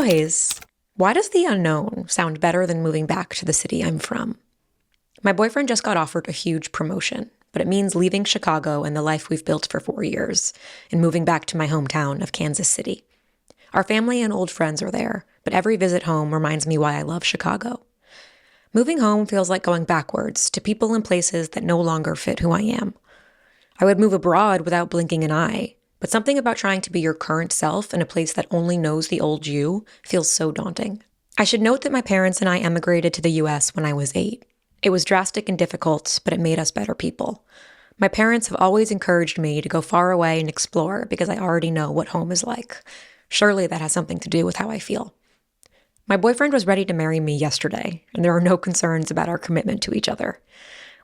Hello, Hayes. Why does the unknown sound better than moving back to the city I'm from? My boyfriend just got offered a huge promotion, but it means leaving Chicago and the life we've built for 4 years and moving back to my hometown of Kansas City. Our family and old friends are there, but every visit home reminds me why I love Chicago. Moving home feels like going backwards to people and places that no longer fit who I am. I would move abroad without blinking an eye, but something about trying to be your current self in a place that only knows the old you feels so daunting. I should note that my parents and I emigrated to the US when I was 8. It was drastic and difficult, but it made us better people. My parents have always encouraged me to go far away and explore because I already know what home is like. Surely that has something to do with how I feel. My boyfriend was ready to marry me yesterday, and there are no concerns about our commitment to each other.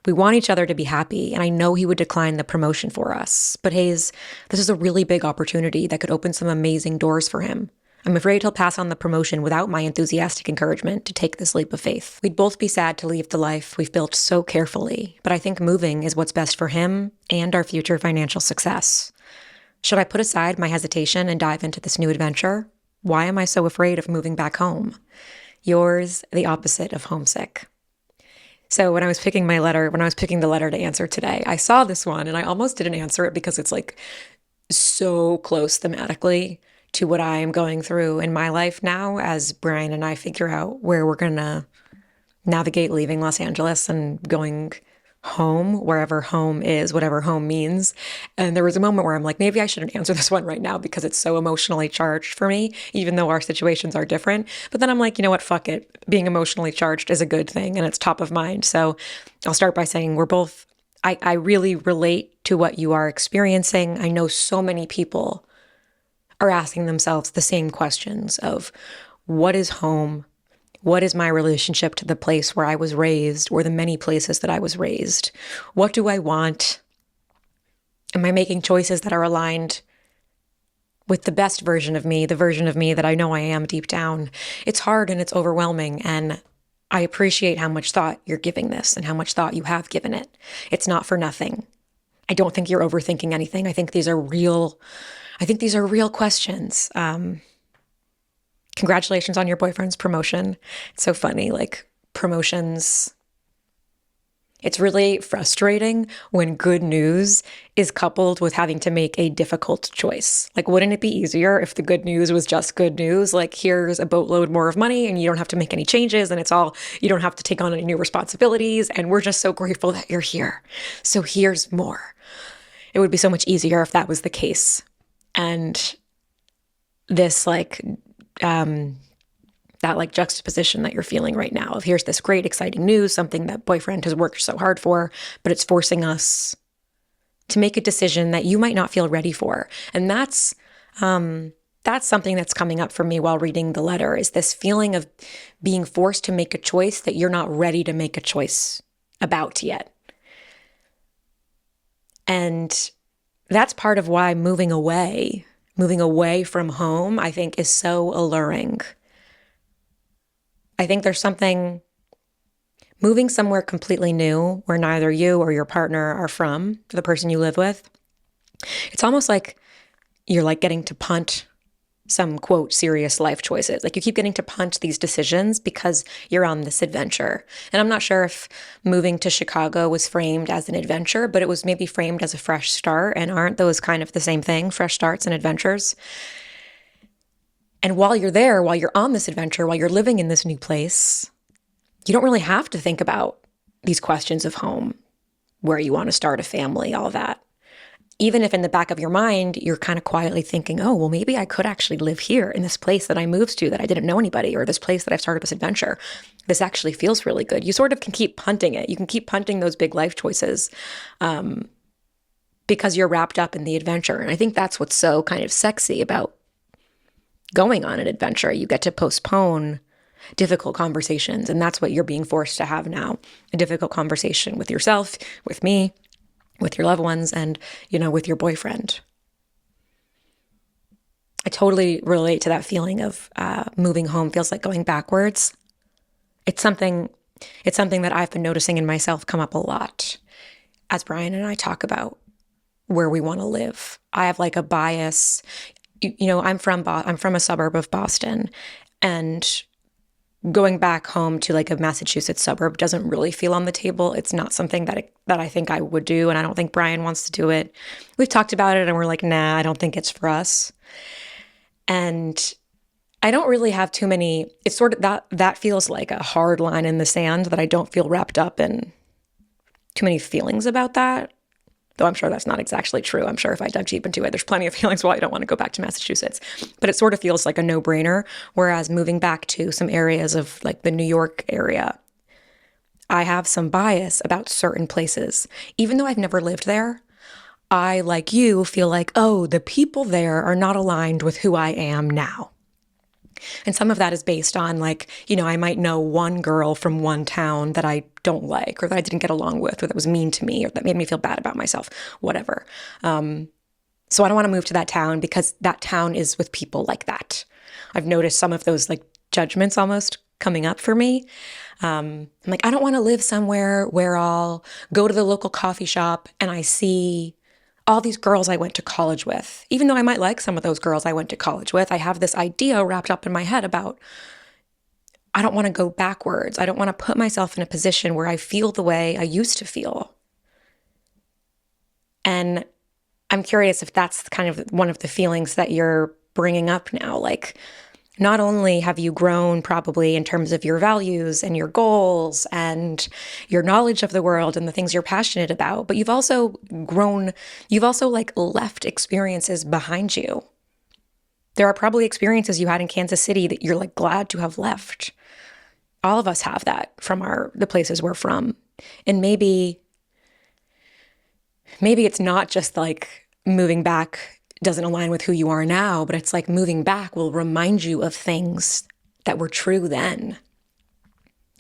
We want each other to be happy, and I know he would decline the promotion for us. But Hayes, this is a really big opportunity that could open some amazing doors for him. I'm afraid he'll pass on the promotion without my enthusiastic encouragement to take this leap of faith. We'd both be sad to leave the life we've built so carefully, but I think moving is what's best for him and our future financial success. Should I put aside my hesitation and dive into this new adventure? Why am I so afraid of moving back home? Yours, the opposite of homesick. So when I was picking the letter to answer today, I saw this one and I almost didn't answer it because it's like so close thematically to what I am going through in my life now as Brian and I figure out where we're going to navigate leaving Los Angeles and going home, wherever home is, whatever home means. And there was a moment where I'm like, maybe I shouldn't answer this one right now because it's so emotionally charged for me, even though our situations are different. But then I'm like, you know what, fuck it. Being emotionally charged is a good thing and it's top of mind. So I'll start by saying I really relate to what you are experiencing. I know so many people are asking themselves the same questions of what is home? What is my relationship to the place where I was raised or the many places that I was raised? What do I want? Am I making choices that are aligned with the best version of me, the version of me that I know I am deep down? It's hard and it's overwhelming, and I appreciate how much thought you're giving this and how much thought you have given it. It's not for nothing. I don't think you're overthinking anything. I think these are real questions. Congratulations on your boyfriend's promotion. It's so funny, like promotions. It's really frustrating when good news is coupled with having to make a difficult choice. Like, wouldn't it be easier if the good news was just good news? Like, here's a boatload more of money and you don't have to make any changes and you don't have to take on any new responsibilities. And we're just so grateful that you're here. So here's more. It would be so much easier if that was the case. And this that juxtaposition that you're feeling right now of here's this great, exciting news, something that boyfriend has worked so hard for, but it's forcing us to make a decision that you might not feel ready for. And that's something that's coming up for me while reading the letter, is this feeling of being forced to make a choice that you're not ready to make a choice about yet. And that's part of why moving away from home, I think, is so alluring. I think there's something, moving somewhere completely new where neither you or your partner are from, the person you live with. It's almost like you're like getting to punt some, quote, serious life choices. Like you keep getting to punt these decisions because you're on this adventure. And I'm not sure if moving to Chicago was framed as an adventure, but it was maybe framed as a fresh start. And aren't those kind of the same thing, fresh starts and adventures? And while you're there, while you're on this adventure, while you're living in this new place, you don't really have to think about these questions of home, where you want to start a family, all that. Even if in the back of your mind, you're kind of quietly thinking, oh, well, maybe I could actually live here in this place that I moved to that I didn't know anybody, or this place that I've started this adventure. This actually feels really good. You sort of can keep punting it. You can keep punting those big life choices because you're wrapped up in the adventure. And I think that's what's so kind of sexy about going on an adventure. You get to postpone difficult conversations. And that's what you're being forced to have now. A difficult conversation with yourself, with me, with your loved ones, and, with your boyfriend. I totally relate to that feeling of moving home feels like going backwards. It's something that I've been noticing in myself come up a lot as Brian and I talk about where we want to live. I have like a bias. I'm from a suburb of Boston, And going back home to like a Massachusetts suburb doesn't really feel on the table. It's not something that I think I would do, and I don't think Brian wants to do it. We've talked about it and we're like, nah, I don't think it's for us. And I don't really have too many, it's sort of that feels like a hard line in the sand that I don't feel wrapped up in too many feelings about that. Though I'm sure that's not exactly true. I'm sure if I dug deep into it, there's plenty of feelings why I don't want to go back to Massachusetts. But it sort of feels like a no-brainer. Whereas moving back to some areas of like the New York area, I have some bias about certain places. Even though I've never lived there, I, like you, feel like, oh, the people there are not aligned with who I am now. And some of that is based on like, I might know one girl from one town that I don't like, or that I didn't get along with, or that was mean to me, or that made me feel bad about myself, whatever. So I don't want to move to that town because that town is with people like that. I've noticed some of those like judgments almost coming up for me. I'm like, I don't want to live somewhere where I'll go to the local coffee shop and I see all these girls I went to college with. Even though I might like some of those girls I went to college with, I have this idea wrapped up in my head about, I don't want to go backwards. I don't want to put myself in a position where I feel the way I used to feel. And I'm curious if that's kind of one of the feelings that you're bringing up now. Like, not only have you grown probably in terms of your values and your goals and your knowledge of the world and the things you're passionate about, but you've also grown, you've also like left experiences behind you. There are probably experiences you had in Kansas City that you're like glad to have left. All of us have that from the places we're from. And maybe it's not just like moving back doesn't align with who you are now, but it's like moving back will remind you of things that were true then.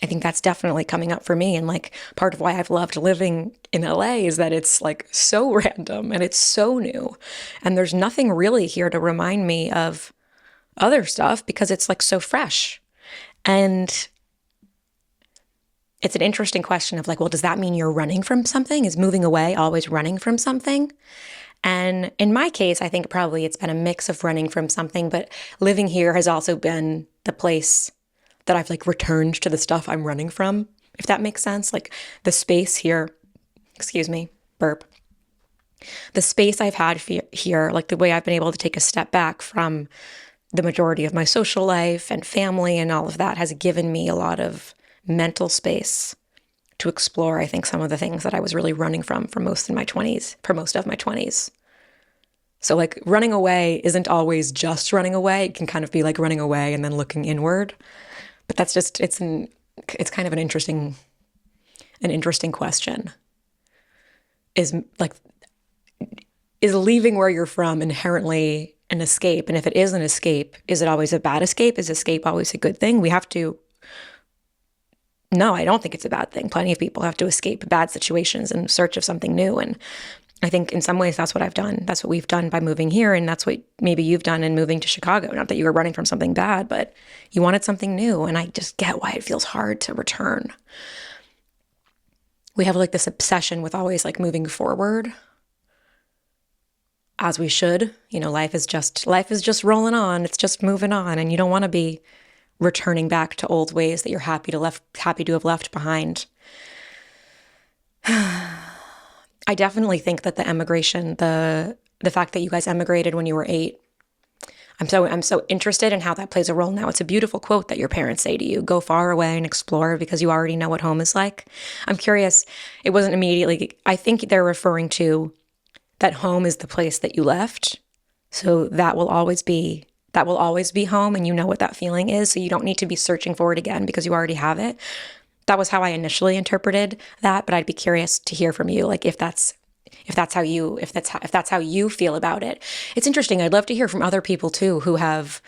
I think that's definitely coming up for me. And like part of why I've loved living in LA is that it's like so random and it's so new. And there's nothing really here to remind me of other stuff because it's like so fresh. And it's an interesting question of like, well, does that mean you're running from something? Is moving away always running from something? And in my case, I think probably it's been a mix of running from something, but living here has also been the place that I've like returned to the stuff I'm running from, if that makes sense. Like the space here, excuse me, burp. The space I've had here, like the way I've been able to take a step back from the majority of my social life and family and all of that has given me a lot of mental space to explore, I think, some of the things that I was really running from for most of my 20s. So like running away isn't always just running away. It can kind of be like running away and then looking inward. But that's just, it's kind of an interesting question. Is leaving where you're from inherently an escape? And if it is an escape, is it always a bad escape? Is escape always a good thing? No, I don't think it's a bad thing. Plenty of people have to escape bad situations in search of something new. And I think in some ways that's what I've done. That's what we've done by moving here. And that's what maybe you've done in moving to Chicago. Not that you were running from something bad, but you wanted something new. And I just get why it feels hard to return. We have like this obsession with always like moving forward, as we should. Life is just rolling on. It's just moving on. And you don't want to be returning back to old ways that you're happy to have left behind. I definitely think that the emigration, the fact that you guys emigrated when you were 8, I'm so interested in how that plays a role now. It's a beautiful quote that your parents say to you: go far away and explore because you already know what home is like. I'm curious, it wasn't immediately, I think they're referring to that home is the place that you left. So that will always be home, and you know what that feeling is. So you don't need to be searching for it again because you already have it. That was how I initially interpreted that, but I'd be curious to hear from you, like if that's how you feel about it. It's interesting. I'd love to hear from other people too who have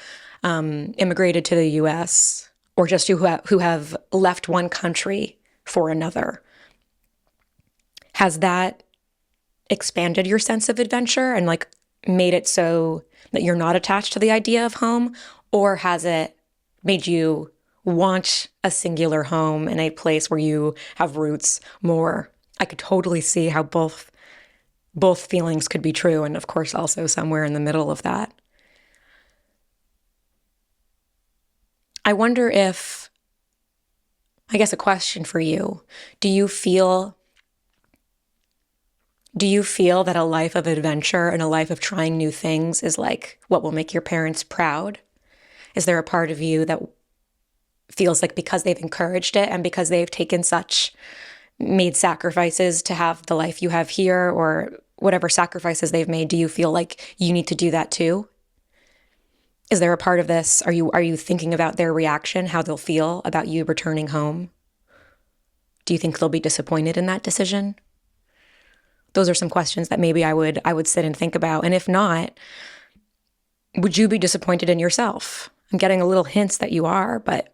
immigrated to the U.S. or just who have left one country for another. Has that expanded your sense of adventure and like made it so that you're not attached to the idea of home, or has it made you want a singular home in a place where you have roots more? I could totally see how both feelings could be true, and of course also somewhere in the middle of that. I wonder if, I guess a question for you, do you feel that a life of adventure and a life of trying new things is like what will make your parents proud? Is there a part of you that feels like because they've encouraged it and because they've made sacrifices to have the life you have here, or whatever sacrifices they've made, do you feel like you need to do that too? Is there a part of this? Are you thinking about their reaction, how they'll feel about you returning home? Do you think they'll be disappointed in that decision? Those are some questions that maybe I would sit and think about. And if not, would you be disappointed in yourself? I'm getting a little hints that you are, but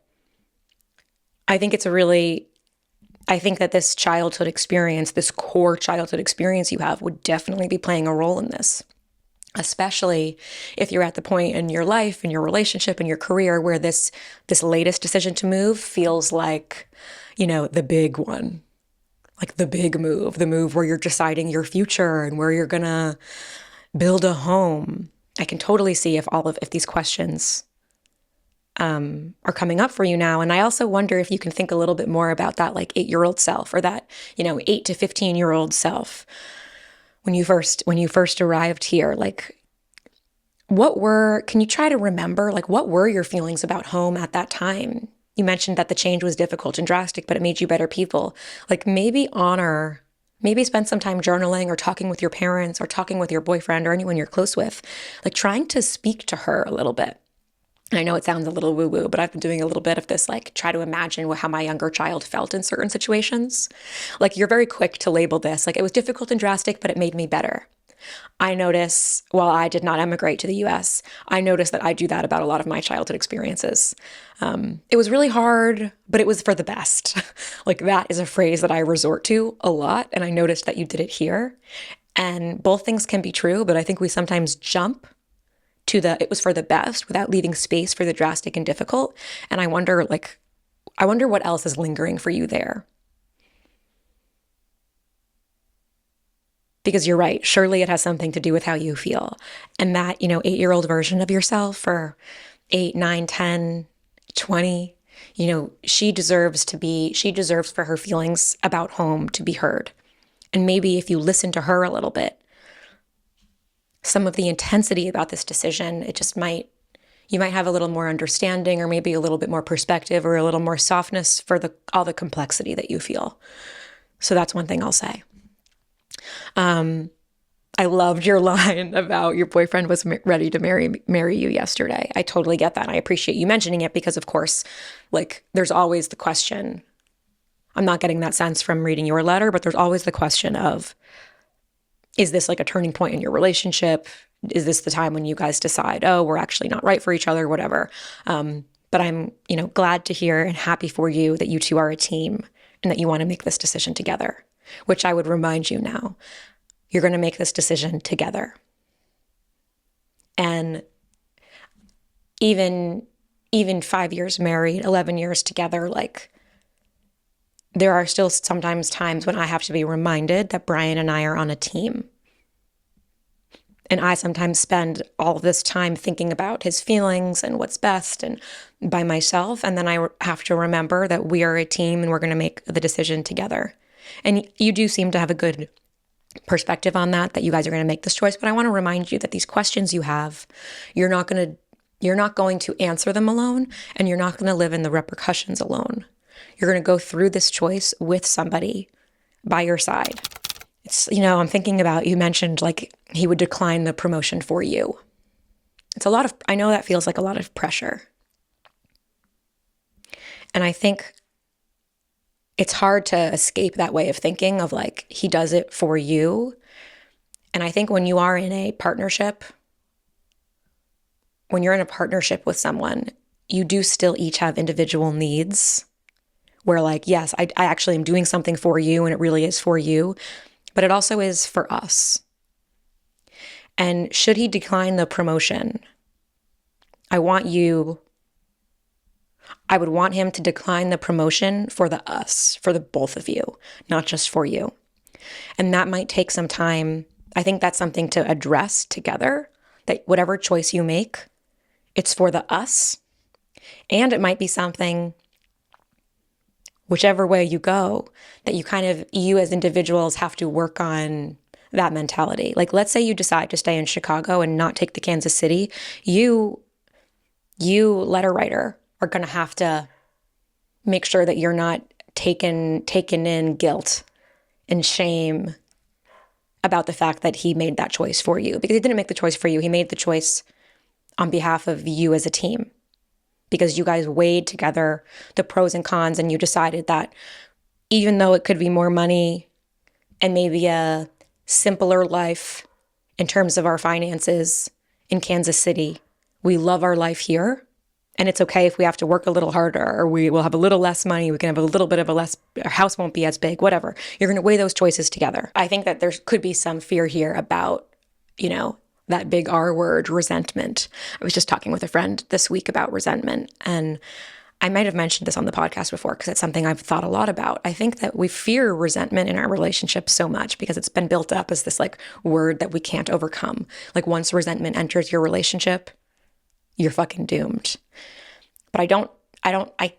I think that this childhood experience, this core childhood experience you have, would definitely be playing a role in this. Especially if you're at the point in your life, in your relationship, in your career where this latest decision to move feels like, the big one, like the big move, the move where you're deciding your future and where you're gonna build a home. I can totally see if these questions are coming up for you now. And I also wonder if you can think a little bit more about that like 8-year-old self, or that, 8 to 15-year-old self. When you first arrived here, like can you try to remember, like, what were your feelings about home at that time? You mentioned that the change was difficult and drastic, but it made you better people. Like maybe spend some time journaling or talking with your parents or talking with your boyfriend or anyone you're close with, like trying to speak to her a little bit. And I know it sounds a little woo-woo, but I've been doing a little bit of this, like try to imagine how my younger child felt in certain situations. Like you're very quick to label this, like it was difficult and drastic, but it made me better. I notice, while I did not emigrate to the US, I notice that I do that about a lot of my childhood experiences. It was really hard, but it was for the best. Like that is a phrase that I resort to a lot. And I noticed that you did it here. And both things can be true, but I think we sometimes jump to it was for the best without leaving space for the drastic and difficult. And I wonder what else is lingering for you there. Because you're right, surely it has something to do with how you feel. And that, 8-year-old version of yourself, or 8, 9, 10, 20, she deserves for her feelings about home to be heard. And maybe if you listen to her a little bit, some of the intensity about this decision, you might have a little more understanding, or maybe a little bit more perspective, or a little more softness for all the complexity that you feel. So that's one thing I'll say. I loved your line about your boyfriend was ready to marry you yesterday. I totally get that. I appreciate you mentioning it because, of course, like there's always the question. I'm not getting that sense from reading your letter, but there's always the question of, is this like a turning point in your relationship? Is this the time when you guys decide, oh, we're actually not right for each other, whatever. But I'm, glad to hear and happy for you that you two are a team and that you want to make this decision together, which I would remind you now, you're going to make this decision together. And even 5 years married, 11 years together, like there are still sometimes times when I have to be reminded that Brian and I are on a team. And I sometimes spend all this time thinking about his feelings and what's best and by myself. And then I have to remember that we are a team and we're going to make the decision together. And you do seem to have a good perspective on that you guys are going to make this choice. But I want to remind you that these questions you have, you're not going to answer them alone, and you're not going to live in the repercussions alone. You're going to go through this choice with somebody by your side. It's, I'm thinking about, you mentioned like he would decline the promotion for you. I know that feels like a lot of pressure. And I think it's hard to escape that way of thinking of like, he does it for you. And I think when you are in a partnership, when you're in a partnership with someone, you do still each have individual needs where like, yes, I actually am doing something for you and it really is for you, but it also is for us. And should he decline the promotion, I would want him to decline the promotion for the both of you, not just for you. And that might take some time. I think that's something to address together, that whatever choice you make, it's for the us. And it might be something, whichever way you go, that you as individuals have to work on that mentality. Like, let's say you decide to stay in Chicago and not take the Kansas City. You letter writer are going to have to make sure that you're not taken in guilt and shame about the fact that he made that choice for you, because he didn't make the choice for you. He made the choice on behalf of you as a team, because you guys weighed together the pros and cons, and you decided that even though it could be more money and maybe a simpler life in terms of our finances in Kansas City, we love our life here. And it's okay if we have to work a little harder, or we will have a little less money. We can have a little bit of our house won't be as big, whatever. You're going to weigh those choices together. I think that there could be some fear here about, that big R word, resentment. I was just talking with a friend this week about resentment, and I might have mentioned this on the podcast before because it's something I've thought a lot about. I think that we fear resentment in our relationships so much because it's been built up as this word that we can't overcome. Like, once resentment enters your relationship, you're fucking doomed. But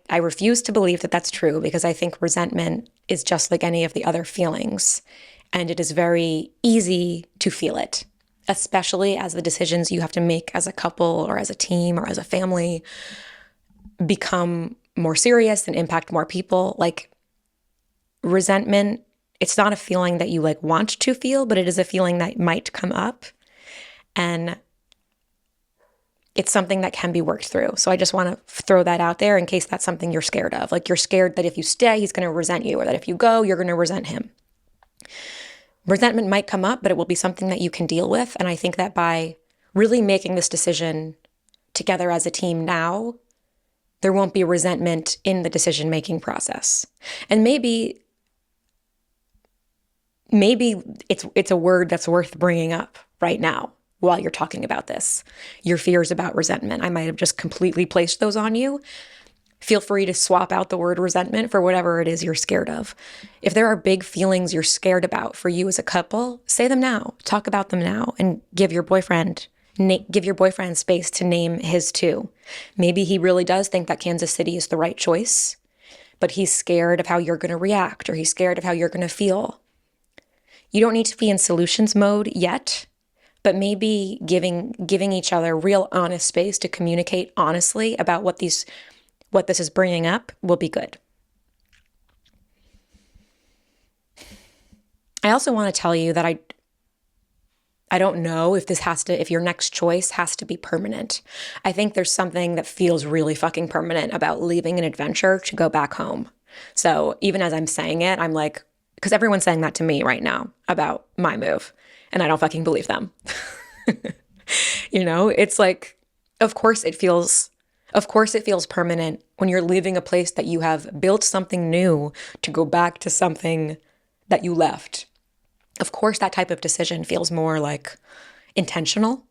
I refuse to believe that that's true, because I think resentment is just like any of the other feelings, and it is very easy to feel it, especially as the decisions you have to make as a couple or as a team or as a family become more serious and impact more people. Like, resentment, it's not a feeling that you want to feel, but it is a feeling that might come up, and it's something that can be worked through. So I just want to throw that out there in case that's something you're scared of. Like, you're scared that if you stay, he's going to resent you, or that if you go, you're going to resent him. Resentment might come up, but it will be something that you can deal with. And I think that by really making this decision together as a team now, there won't be resentment in the decision-making process. And maybe it's a word that's worth bringing up right now while you're talking about this. Your fears about resentment. I might have just completely placed those on you. Feel free to swap out the word resentment for whatever it is you're scared of. If there are big feelings you're scared about for you as a couple, say them now. Talk about them now, and give your boyfriend space to name his too. Maybe he really does think that Kansas City is the right choice, but he's scared of how you're going to react, or he's scared of how you're going to feel. You don't need to be in solutions mode yet, but maybe giving each other real honest space to communicate honestly about what this is bringing up will be good. I also want to tell you that I don't know if your next choice has to be permanent. I think there's something that feels really fucking permanent about leaving an adventure to go back home. So even as I'm saying it, I'm like, because everyone's saying that to me right now about my move, and I don't fucking believe them. It's like, of course it feels permanent when you're leaving a place that you have built something new to go back to something that you left. Of course, that type of decision feels more like intentional,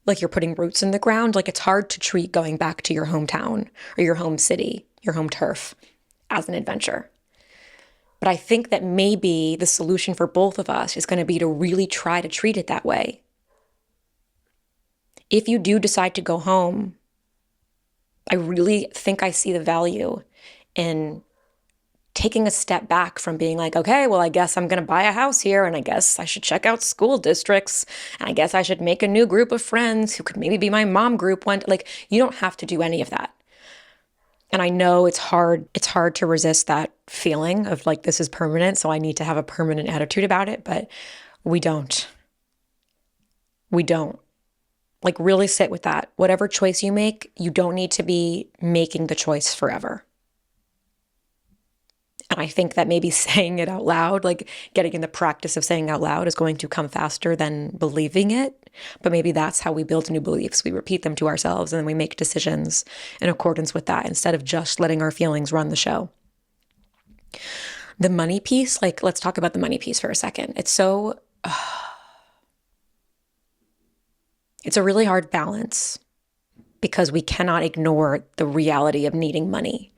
like you're putting roots in the ground. Like, it's hard to treat going back to your hometown or your home city, your home turf, as an adventure. But I think that maybe the solution for both of us is going to be to really try to treat it that way. If you do decide to go home, I really think I see the value in taking a step back from being like, okay, well, I guess I'm going to buy a house here, and I guess I should check out school districts, and I guess I should make a new group of friends who could maybe be my mom group one. Like, you don't have to do any of that. And I know it's hard to resist that feeling of like, this is permanent, so I need to have a permanent attitude about it, but we don't. Like, really sit with that. Whatever choice you make, you don't need to be making the choice forever. And I think that maybe saying it out loud, like getting in the practice of saying out loud, is going to come faster than believing it. But maybe that's how we build new beliefs. We repeat them to ourselves, and then we make decisions in accordance with that instead of just letting our feelings run the show. The money piece, let's talk about the money piece for a second. It's a really hard balance, because we cannot ignore the reality of needing money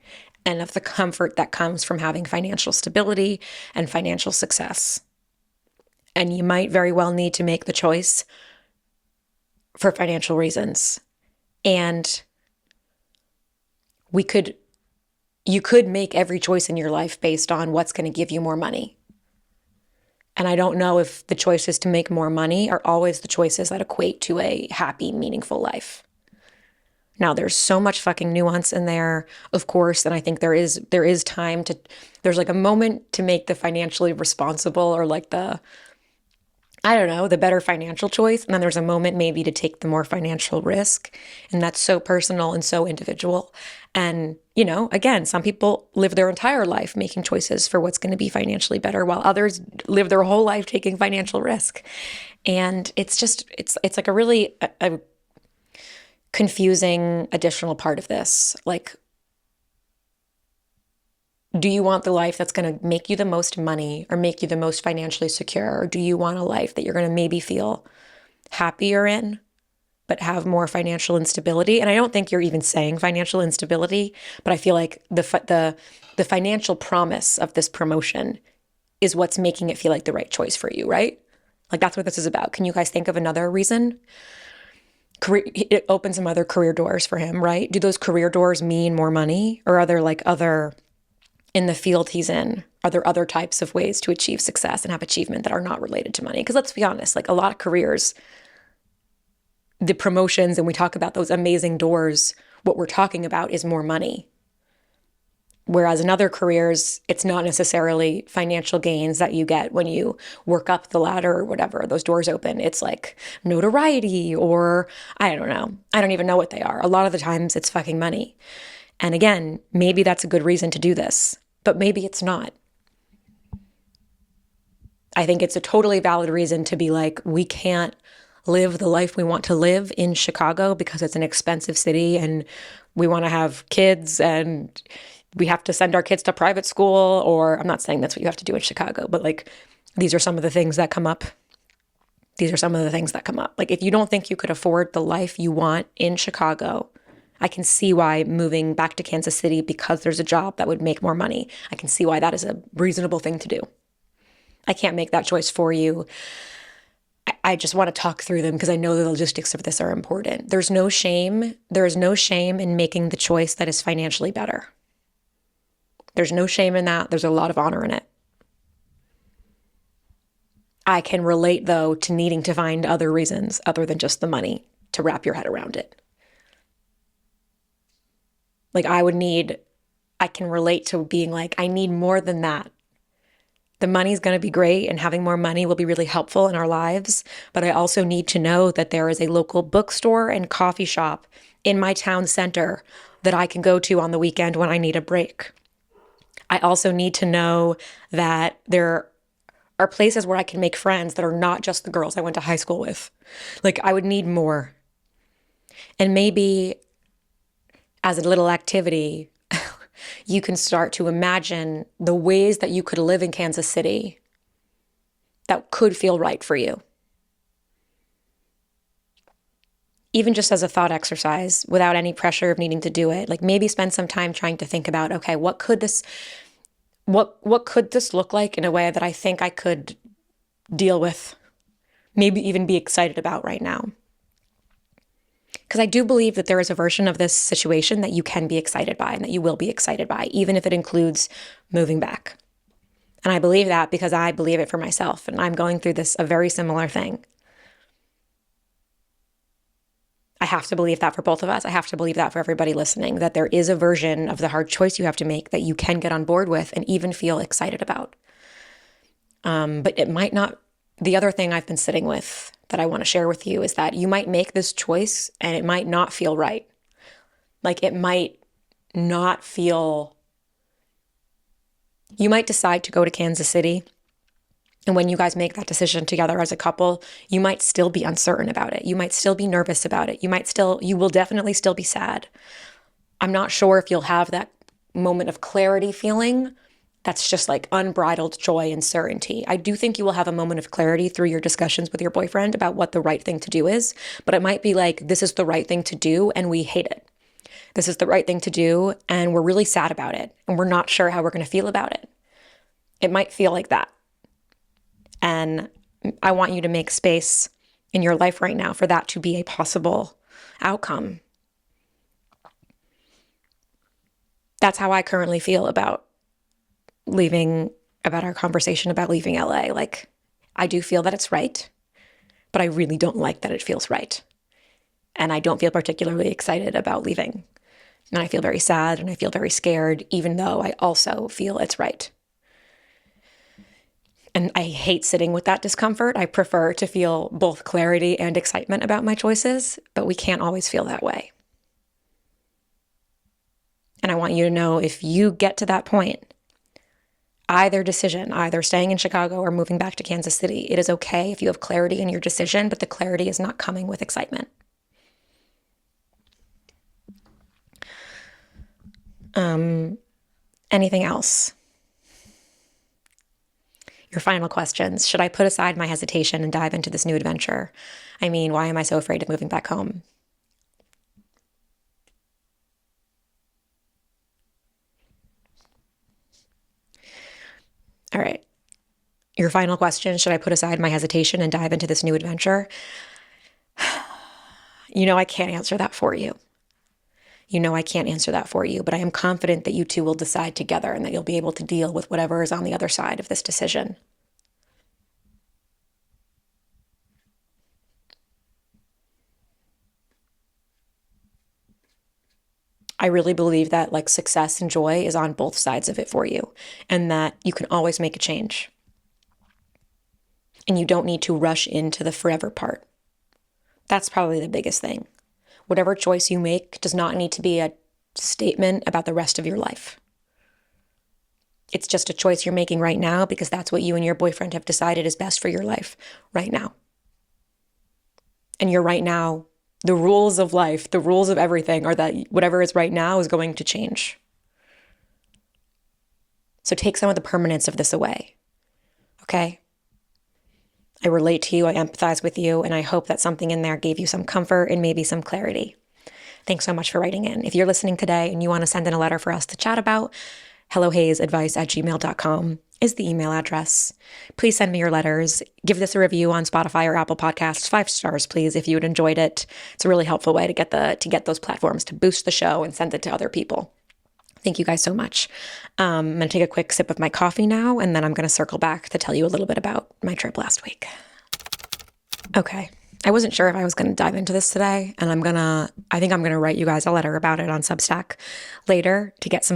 and of the comfort that comes from having financial stability and financial success. And you might very well need to make the choice for financial reasons. And we could, you could make every choice in your life based on what's going to give you more money. And I don't know if the choices to make more money are always the choices that equate to a happy, meaningful life. Now, there's so much fucking nuance in there, of course, and I think there is time to, there's like a moment to make the financially responsible or like the, I don't know, the better financial choice. And then there's a moment maybe to take the more financial risk. And that's so personal and so individual. And, again, some people live their entire life making choices for what's going to be financially better, while others live their whole life taking financial risk. And it's like a really a confusing additional part of this. Like, do you want the life that's going to make you the most money or make you the most financially secure? Or do you want a life that you're going to maybe feel happier in, but have more financial instability? And I don't think you're even saying financial instability, but I feel like the financial promise of this promotion is what's making it feel like the right choice for you, right? Like, that's what this is about. Can you guys think of another reason? It opens some other career doors for him, right? Do those career doors mean more money, or are there like other, in the field he's in, are there other types of ways to achieve success and have achievement that are not related to money? Because let's be honest, like a lot of careers, the promotions, and we talk about those amazing doors, what we're talking about is more money. Whereas in other careers, it's not necessarily financial gains that you get when you work up the ladder or whatever, those doors open. It's like notoriety, or I don't know. I don't even know what they are. A lot of the times it's fucking money. And again, maybe that's a good reason to do this, but maybe it's not. I think it's a totally valid reason to be like, we can't live the life we want to live in Chicago because it's an expensive city and we want to have kids and we have to send our kids to private school. Or I'm not saying that's what you have to do in Chicago, but like, these are some of the things that come up. These are some of the things that come up. Like, if you don't think you could afford the life you want in Chicago, I can see why moving back to Kansas City because there's a job that would make more money. I can see why that is a reasonable thing to do. I can't make that choice for you. I just want to talk through them because I know the logistics of this are important. There's no shame. There is no shame in making the choice that is financially better. There's no shame in that. There's a lot of honor in it. I can relate, though, to needing to find other reasons other than just the money to wrap your head around it. Like, I can relate to being like, I need more than that. The money's going to be great and having more money will be really helpful in our lives. But I also need to know that there is a local bookstore and coffee shop in my town center that I can go to on the weekend when I need a break. I also need to know that there are places where I can make friends that are not just the girls I went to high school with. Like, I would need more. And maybe as a little activity, you can start to imagine the ways that you could live in Kansas City that could feel right for you. Even just as a thought exercise, without any pressure of needing to do it. Like, maybe spend some time trying to think about, okay, what could this look like in a way that I think I could deal with, maybe even be excited about right now. Because I do believe that there is a version of this situation that you can be excited by and that you will be excited by, even if it includes moving back. And I believe that because I believe it for myself, and I'm going through a very similar thing. I have to believe that for both of us. I have to believe that for everybody listening, that there is a version of the hard choice you have to make that you can get on board with and even feel excited about. But it might not. The other thing I've been sitting with that I want to share with you is that you might make this choice and it might not feel right. Like, it might not feel, you might decide to go to Kansas City. And when you guys make that decision together as a couple, you might still be uncertain about it. You might still be nervous about it. You will definitely still be sad. I'm not sure if you'll have that moment of clarity feeling that's just like unbridled joy and certainty. I do think you will have a moment of clarity through your discussions with your boyfriend about what the right thing to do is, but it might be like, this is the right thing to do and we hate it. This is the right thing to do and we're really sad about it and we're not sure how we're going to feel about it. It might feel like that. And I want you to make space in your life right now for that to be a possible outcome. That's how I currently feel about our conversation about leaving LA. Like, I do feel that it's right, but I really don't like that it feels right. And I don't feel particularly excited about leaving. And I feel very sad and I feel very scared, even though I also feel it's right. And I hate sitting with that discomfort. I prefer to feel both clarity and excitement about my choices, but we can't always feel that way. And I want you to know, if you get to that point, either decision, either staying in Chicago or moving back to Kansas City, it is okay if you have clarity in your decision, but the clarity is not coming with excitement. Anything else? Your final questions. Should I put aside my hesitation and dive into this new adventure? I mean, why am I so afraid of moving back home? All right. Your final question. Should I put aside my hesitation and dive into this new adventure? I can't answer that for you. I can't answer that for you, but I am confident that you two will decide together and that you'll be able to deal with whatever is on the other side of this decision. I really believe that like success and joy is on both sides of it for you, and that you can always make a change. And you don't need to rush into the forever part. That's probably the biggest thing. Whatever choice you make does not need to be a statement about the rest of your life. It's just a choice you're making right now because that's what you and your boyfriend have decided is best for your life right now. And your right now, the rules of life, the rules of everything are that whatever is right now is going to change. So take some of the permanence of this away, okay? I relate to you, I empathize with you, and I hope that something in there gave you some comfort and maybe some clarity. Thanks so much for writing in. If you're listening today and you want to send in a letter for us to chat about, hellohayesbusiness@gmail.com is the email address. Please send me your letters. Give this a review on Spotify or Apple Podcasts. 5 stars, please, if you had enjoyed it. It's a really helpful way to get those platforms to boost the show and send it to other people. Thank you guys so much. I'm going to take a quick sip of my coffee now, and then I'm going to circle back to tell you a little bit about my trip last week. Okay. I wasn't sure if I was going to dive into this today, and I think I'm going to write you guys a letter about it on Substack later to get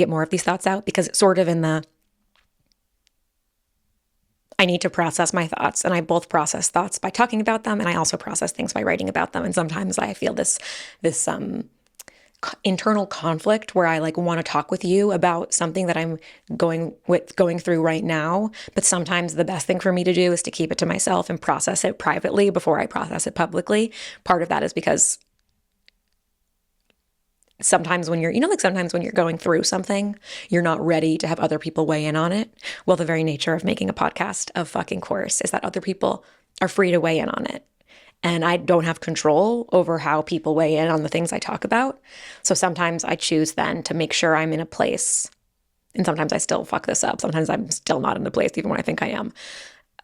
more of these thoughts out, because it's sort of I need to process my thoughts, and I both process thoughts by talking about them, and I also process things by writing about them. And sometimes I feel this internal conflict where I want to talk with you about something that I'm going through right now. But sometimes the best thing for me to do is to keep it to myself and process it privately before I process it publicly. Part of that is because sometimes when sometimes when you're going through something, you're not ready to have other people weigh in on it. Well, the very nature of making a podcast of fucking course is that other people are free to weigh in on it. And I don't have control over how people weigh in on the things I talk about. So sometimes I choose then to make sure I'm in a place, and sometimes I still fuck this up. Sometimes I'm still not in the place even when I think I am.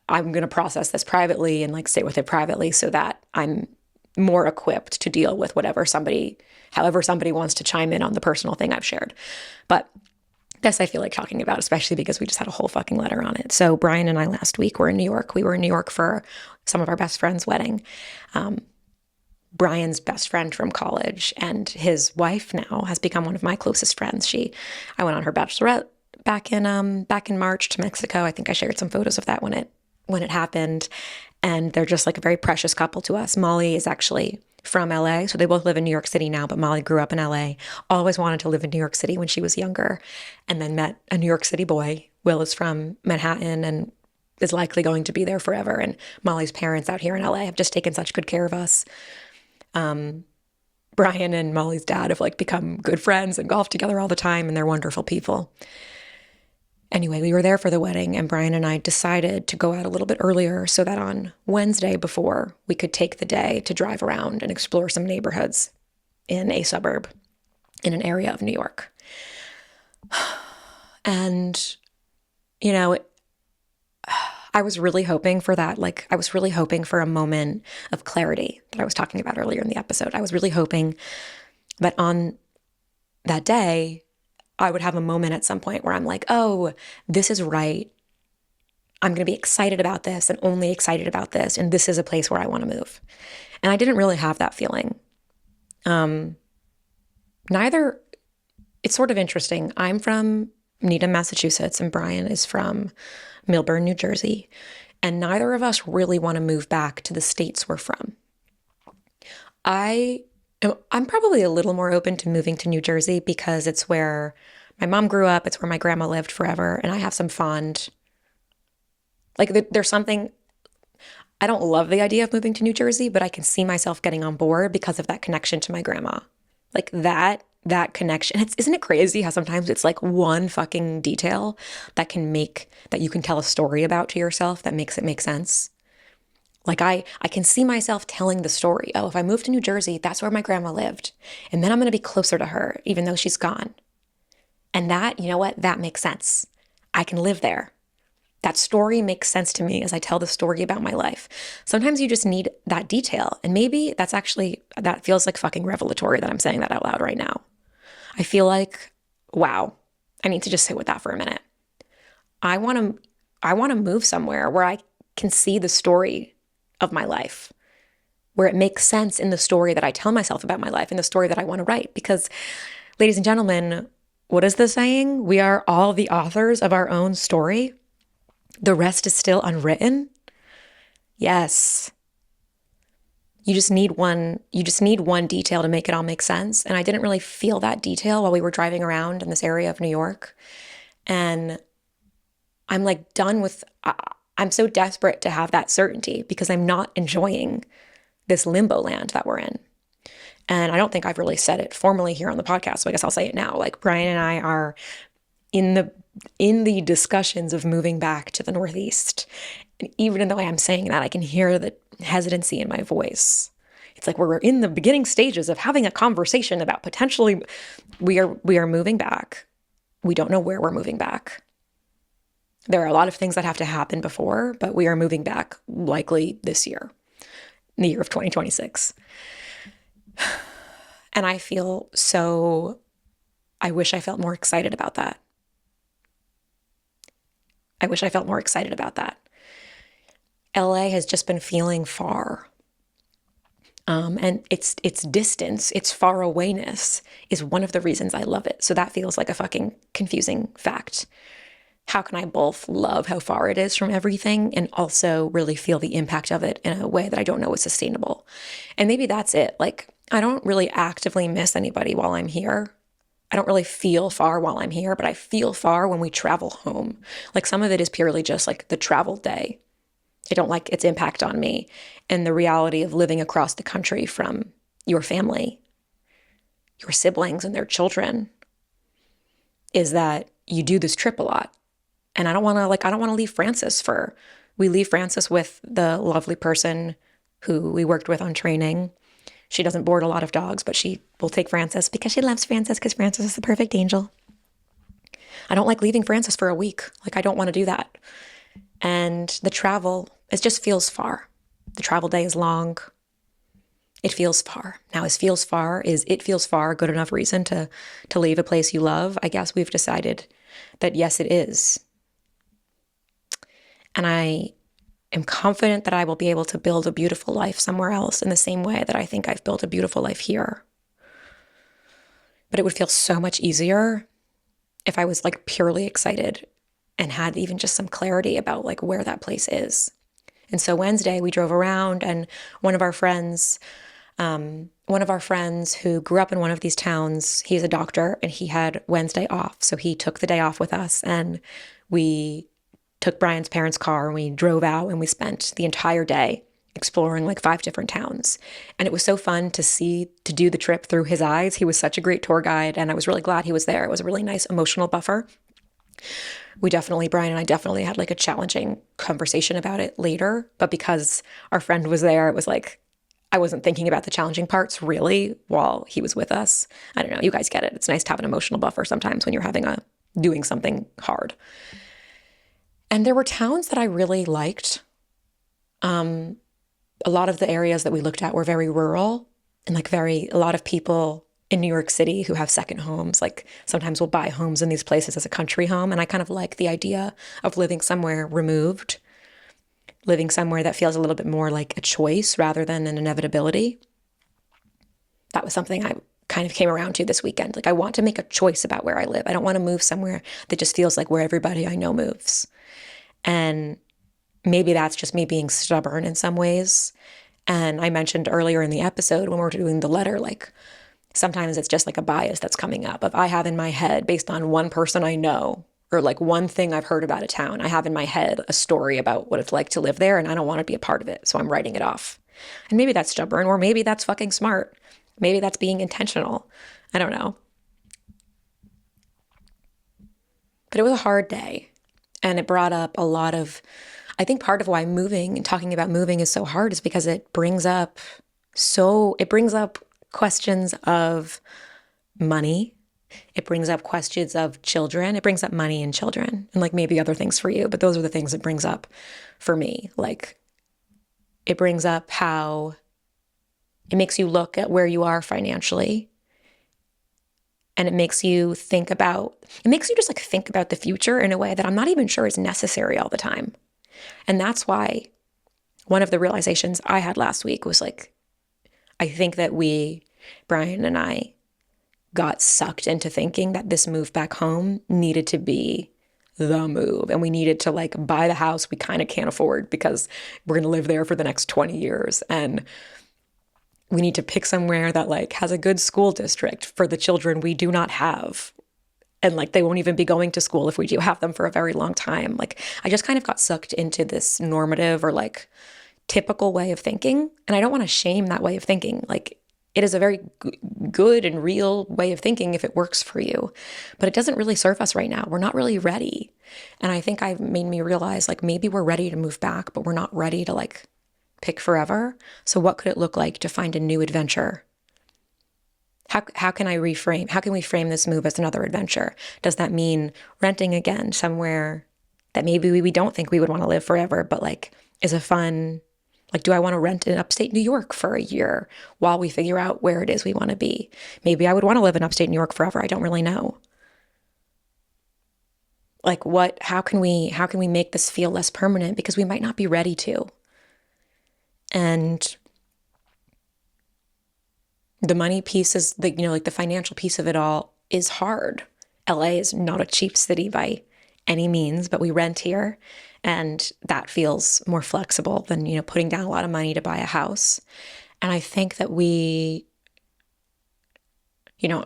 I'm going to process this privately and sit with it privately so that I'm more equipped to deal with however somebody wants to chime in on the personal thing I've shared. But this I feel like talking about, especially because we just had a whole fucking letter on it. So Brian and I last week were in New York. We were in New York for some of our best friends' wedding. Brian's best friend from college and his wife now has become one of my closest friends. I went on her bachelorette back in March to Mexico. I think I shared some photos of that when it happened. And they're just a very precious couple to us. Molly is actually from LA. So they both live in New York City now, but Molly grew up in LA, always wanted to live in New York City when she was younger, and then met a New York City boy. Will is from Manhattan and is likely going to be there forever. And Molly's parents out here in LA have just taken such good care of us. Brian and Molly's dad have become good friends and golf together all the time, and they're wonderful people. Anyway, we were there for the wedding, and Brian and I decided to go out a little bit earlier so that on Wednesday before, we could take the day to drive around and explore some neighborhoods in a suburb in an area of New York. And, I was really hoping for that. I was really hoping for a moment of clarity that I was talking about earlier in the episode. I was really hoping that on that day, I would have a moment at some point where I'm like, oh, this is right. I'm going to be excited about this and only excited about this. And this is a place where I want to move. And I didn't really have that feeling. Neither, it's sort of interesting. I'm from Needham, Massachusetts, and Brian is from Millburn, New Jersey. And neither of us really want to move back to the states we're from. I'm probably a little more open to moving to New Jersey because it's where my mom grew up. It's where my grandma lived forever. And I have some fond, like there's something, I don't love the idea of moving to New Jersey, but I can see myself getting on board because of that connection to my grandma. Like that connection. Isn't it crazy how sometimes it's like one fucking detail that you can tell a story about to yourself that makes it make sense? Like I can see myself telling the story. Oh, if I move to New Jersey, that's where my grandma lived. And then I'm going to be closer to her, even though she's gone. And that, you know what? That makes sense. I can live there. That story makes sense to me as I tell the story about my life. Sometimes you just need that detail. And maybe that feels like fucking revelatory that I'm saying that out loud right now. I feel like, wow, I need to just sit with that for a minute. I want to move somewhere where I can see the story of my life, where it makes sense in the story that I tell myself about my life and the story that I want to write. Because, ladies and gentlemen, what is the saying? We are all the authors of our own story. The rest is still unwritten. Yes. You just need one detail to make it all make sense. And I didn't really feel that detail while we were driving around in this area of New York. And I'm like I'm so desperate to have that certainty because I'm not enjoying this limbo land that we're in. And I don't think I've really said it formally here on the podcast, so I guess I'll say it now. Like Brian and I are in the discussions of moving back to the Northeast. And even though I am saying that, I can hear the hesitancy in my voice. It's like we're in the beginning stages of having a conversation about potentially we are moving back. We don't know where we're moving back. There are a lot of things that have to happen before, but we are moving back likely this year, in the year of 2026. And I wish I felt more excited about that. LA has just been feeling far. And its distance, its far awayness is one of the reasons I love it. So that feels like a fucking confusing fact. How can I both love how far it is from everything and also really feel the impact of it in a way that I don't know is sustainable? And maybe that's it. Like, I don't really actively miss anybody while I'm here. I don't really feel far while I'm here, but I feel far when we travel home. Like some of it is purely just like the travel day. I don't like its impact on me and the reality of living across the country from your family, your siblings and their children is that you do this trip a lot. And I don't want to leave Frances we leave Frances with the lovely person who we worked with on training. She doesn't board a lot of dogs, but she will take Frances because she loves Frances because Frances is the perfect angel. I don't like leaving Frances for a week. Like I don't want to do that. And the travel, it just feels far. The travel day is long. It feels far. Now, is it feels far good enough reason to leave a place you love? I guess we've decided that yes, it is. And I am confident that I will be able to build a beautiful life somewhere else in the same way that I think I've built a beautiful life here. But it would feel so much easier if I was like purely excited and had even just some clarity about like where that place is. And so Wednesday we drove around and one of our friends who grew up in one of these towns, he's a doctor and he had Wednesday off. So he took the day off with us and we took Brian's parents' car and we drove out and we spent the entire day exploring like 5 different towns. And it was so fun to do the trip through his eyes. He was such a great tour guide and I was really glad he was there. It was a really nice emotional buffer. Brian and I definitely had like a challenging conversation about it later, but because our friend was there, it was like, I wasn't thinking about the challenging parts really while he was with us. I don't know, you guys get it. It's nice to have an emotional buffer sometimes when you're doing something hard. And there were towns that I really liked. A lot of the areas that we looked at were very rural and like a lot of people in New York City who have second homes. Like sometimes we'll buy homes in these places as a country home. And I kind of like the idea of living somewhere removed, living somewhere that feels a little bit more like a choice rather than an inevitability. That was something I kind of came around to this weekend. Like I want to make a choice about where I live. I don't want to move somewhere that just feels like where everybody I know moves. And maybe that's just me being stubborn in some ways. And I mentioned earlier in the episode when we were doing the letter, like sometimes it's just like a bias that's coming up. If I have in my head, based on one person I know, or like one thing I've heard about a town, I have in my head a story about what it's like to live there and I don't want to be a part of it. So I'm writing it off. And maybe that's stubborn, or maybe that's fucking smart. Maybe that's being intentional. I don't know. But it was a hard day. And it brought up a lot of, I think part of why moving and talking about moving is so hard is because it brings up questions of money. It brings up questions of children. It brings up money and children and like maybe other things for you, but those are the things it brings up for me. Like it brings up how it makes you look at where you are financially. And it makes you just like think about the future in a way that I'm not even sure is necessary all the time. And that's why one of the realizations I had last week was like, I think that Brian and I, got sucked into thinking that this move back home needed to be the move. And we needed to like buy the house we kind of can't afford because we're going to live there for the next 20 years. And we need to pick somewhere that like has a good school district for the children we do not have. And like they won't even be going to school if we do have them for a very long time. Like I just kind of got sucked into this normative or like typical way of thinking. And I don't want to shame that way of thinking. Like it is a very good and real way of thinking if it works for you, but it doesn't really serve us right now. We're not really ready. And I think I've made me realize like maybe we're ready to move back, but we're not ready to like pick forever. So what could it look like to find a new adventure? How can we frame this move as another adventure? Does that mean renting again somewhere that maybe we don't think we would want to live forever, but like is a fun, like, do I want to rent in upstate New York for a year while we figure out where it is we want to be? Maybe I would want to live in upstate New York forever. I don't really know. Like how can we make this feel less permanent? Because we might not be ready to. And the money piece is like the financial piece of it all is hard. LA is not a cheap city by any means, but we rent here and that feels more flexible than, putting down a lot of money to buy a house. And I think that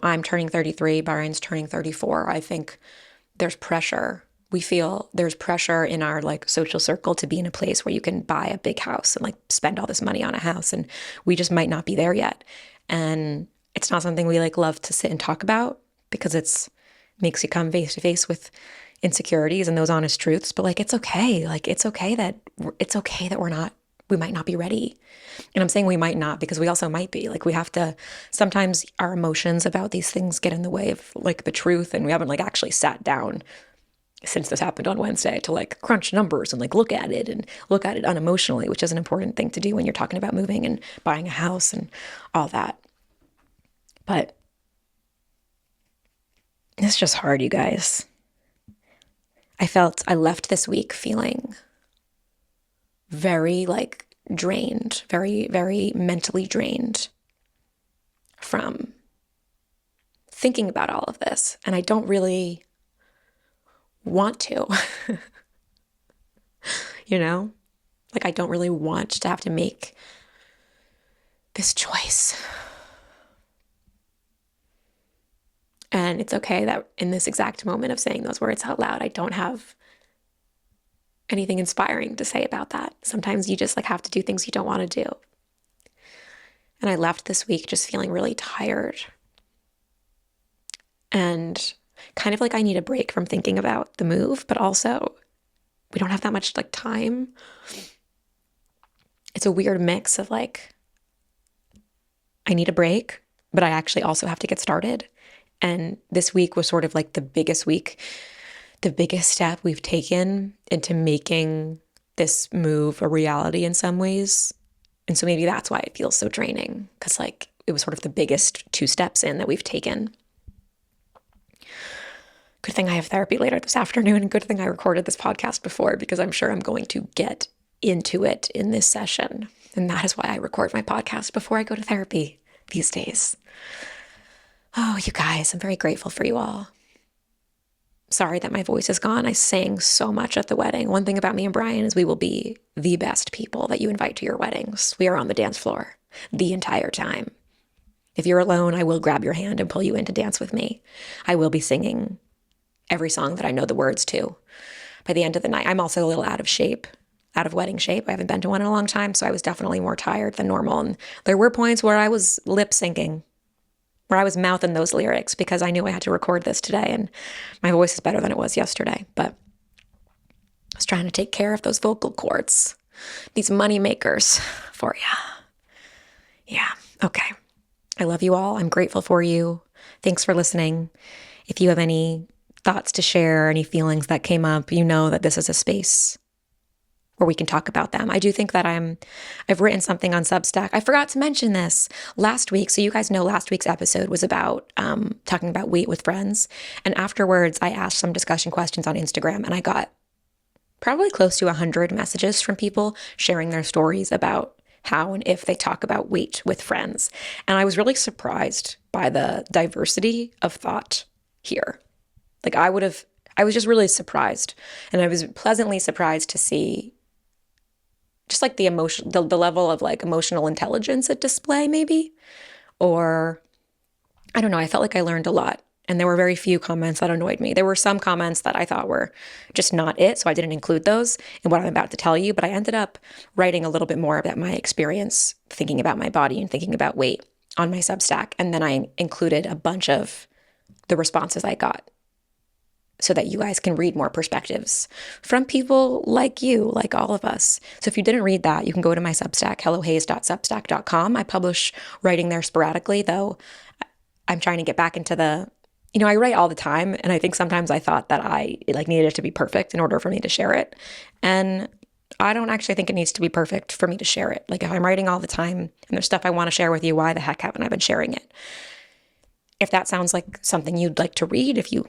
I'm turning 33, Bahrain's turning 34. I think there's pressure. We feel there's pressure in our like social circle to be in a place where you can buy a big house and like spend all this money on a house. And we just might not be there yet. And it's not something we like love to sit and talk about because makes you come face to face with insecurities and those honest truths. But like, it's okay. Like, it's okay that we might not be ready. And I'm saying we might not because we also might be. Like, we have to, sometimes our emotions about these things get in the way of like the truth. And we haven't like actually sat down since this happened on Wednesday to like crunch numbers and like look at it unemotionally, which is an important thing to do when you're talking about moving and buying a house and all that. But it's just hard, you guys. I left this week feeling very like drained, very, very mentally drained from thinking about all of this. And I don't really want to, like I don't really want to have to make this choice. And it's okay that in this exact moment of saying those words out loud, I don't have anything inspiring to say about that. Sometimes you just like have to do things you don't want to do. And I left this week just feeling really tired and kind of like I need a break from thinking about the move, but also we don't have that much like time. It's a weird mix of like, I need a break, but I actually also have to get started. And this week was sort of like the biggest step we've taken into making this move a reality in some ways. And so maybe that's why it feels so draining, because like it was sort of the biggest 2 steps in that we've taken. Good thing I have therapy later this afternoon, and good thing I recorded this podcast before, because I'm sure I'm going to get into it in this session. And that is why I record my podcast before I go to therapy these days. Oh, you guys, I'm very grateful for you all. Sorry that my voice is gone. I sang so much at the wedding. One thing about me and Brian is we will be the best people that you invite to your weddings. We are on the dance floor the entire time. If you're alone, I will grab your hand and pull you in to dance with me. I will be singing every song that I know the words to by the end of the night. I'm also a little out of wedding shape. I haven't been to one in a long time, so I was definitely more tired than normal. And there were points where I was lip syncing, where I was mouthing those lyrics because I knew I had to record this today, and my voice is better than it was yesterday. But I was trying to take care of those vocal cords, these money makers for you. Yeah, okay. I love you all. I'm grateful for you. Thanks for listening. If you have any thoughts to share, any feelings that came up, you know that this is a space where we can talk about them. I do think that I've written something on Substack. I forgot to mention this last week. So you guys know last week's episode was about talking about weight with friends. And afterwards, I asked some discussion questions on Instagram, and I got probably close to 100 messages from people sharing their stories about how and if they talk about weight with friends. And I was really surprised by the diversity of thought here. Like I was just really surprised. And I was pleasantly surprised to see just like the emotion, the level of like emotional intelligence at display maybe, or I don't know. I felt like I learned a lot, and there were very few comments that annoyed me. There were some comments that I thought were just not it. So I didn't include those in what I'm about to tell you, but I ended up writing a little bit more about my experience thinking about my body and thinking about weight on my Substack. And then I included a bunch of the responses I got, so that you guys can read more perspectives from people like you, like all of us. So if you didn't read that, you can go to my Substack, hellohayes.substack.com. I publish writing there sporadically, though I'm trying to get back into I write all the time, and I think sometimes I thought that I needed it to be perfect in order for me to share it. And I don't actually think it needs to be perfect for me to share it. Like if I'm writing all the time and there's stuff I want to share with you, why the heck haven't I been sharing it? If that sounds like something you'd like to read, if you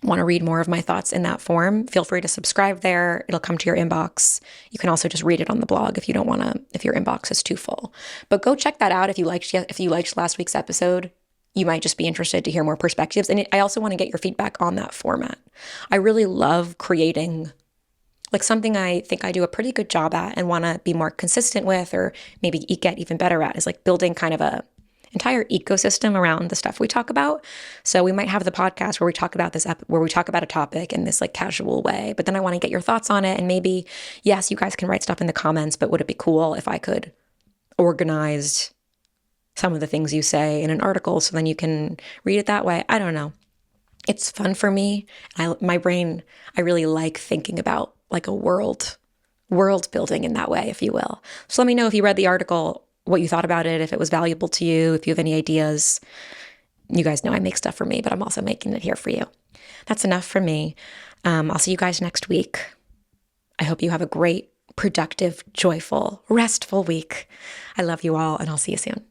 want to read more of my thoughts in that form, feel free to subscribe there. It'll come to your inbox. You can also just read it on the blog if you don't want to, if your inbox is too full. But go check that out if you liked last week's episode. You might just be interested to hear more perspectives. And I also want to get your feedback on that format. I really love creating something I think I do a pretty good job at and want to be more consistent with, or maybe get even better at, is building kind of a entire ecosystem around the stuff we talk about. So we might have the podcast where we talk about where we talk about a topic in this casual way, but then I want to get your thoughts on it. And maybe, yes, you guys can write stuff in the comments, but would it be cool if I could organize some of the things you say in an article so then you can read it that way? I don't know. It's fun for me. My brain, I really like thinking about a world building in that way, if you will. So let me know if you read the article, what you thought about it, if it was valuable to you, if you have any ideas. You guys know I make stuff for me, but I'm also making it here for you. That's enough for me. I'll see you guys next week. I hope you have a great, productive, joyful, restful week. I love you all, and I'll see you soon.